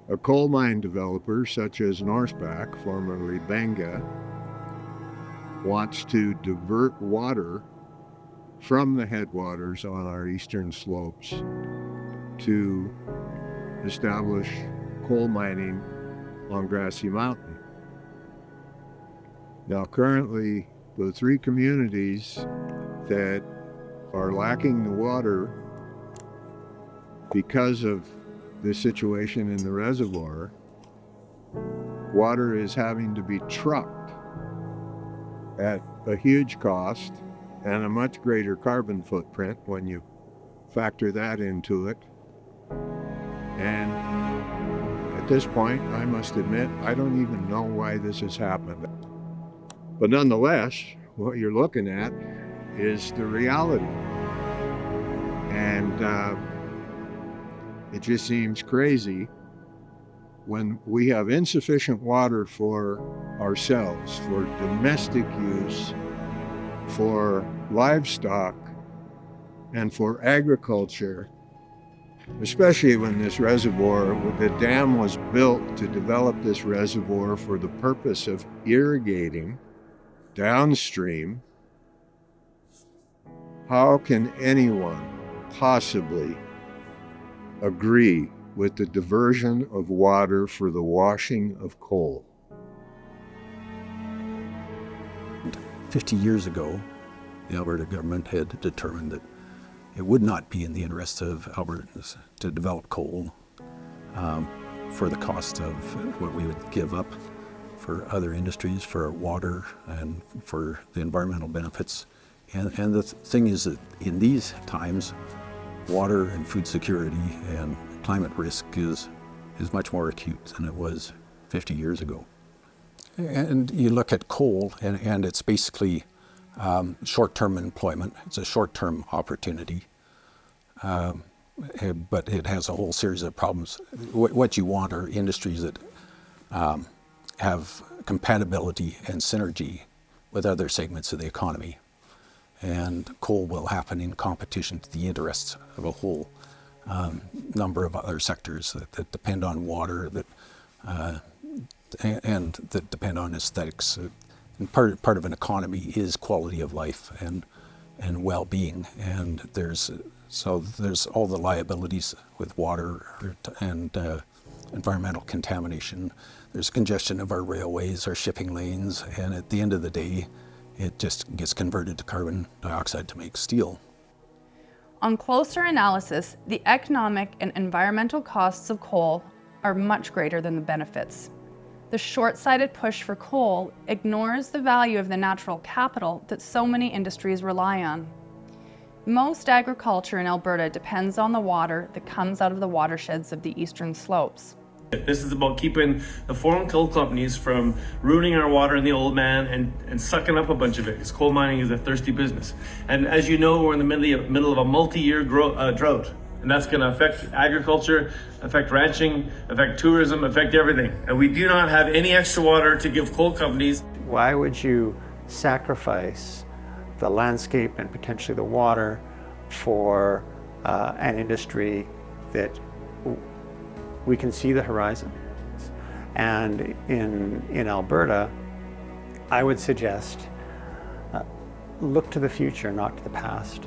A coal mine developer such as Northback, formerly Benga, wants to divert water from the headwaters on our eastern slopes to establish coal mining on Grassy Mountain. Now currently, the three communities that are lacking the water because of the situation in the reservoir, water is having to be trucked at a huge cost and a much greater carbon footprint when you factor that into it. And at this point, I must admit, I don't even know why this has happened. But nonetheless, what you're looking at is the reality. And it just seems crazy when we have insufficient water for ourselves, for domestic use, for livestock, and for agriculture, especially when this reservoir, the dam was built to develop this reservoir for the purpose of irrigating downstream. How can anyone possibly agree with the diversion of water for the washing of coal? 50 years ago, the Alberta government had determined that it would not be in the interest of Albertans to develop coal for the cost of what we would give up for other industries, for water, and for the environmental benefits. And the thing is that in these times, water and food security and climate risk is much more acute than it was 50 years ago. And you look at coal, and it's basically short-term employment. It's a short-term opportunity, but it has a whole series of problems. What you want are industries that have compatibility and synergy with other segments of the economy. And coal will happen in competition to the interests of a whole number of other sectors that depend on water, and that depend on aesthetics. And part of an economy is quality of life and well-being. And there's all the liabilities with water and environmental contamination. There's congestion of our railways, our shipping lanes, and at the end of the day, it just gets converted to carbon dioxide to make steel. On closer analysis, the economic and environmental costs of coal are much greater than the benefits. The short-sighted push for coal ignores the value of the natural capital that so many industries rely on. Most agriculture in Alberta depends on the water that comes out of the watersheds of the eastern slopes. This is about keeping the foreign coal companies from ruining our water in the old man and sucking up a bunch of it, because coal mining is a thirsty business. And as you know, we're in the middle of a multi-year drought, and that's going to affect agriculture, affect ranching, affect tourism, affect everything. And we do not have any extra water to give coal companies. Why would you sacrifice the landscape and potentially the water for an industry that we can see the horizon? And in Alberta, I would suggest look to the future, not to the past.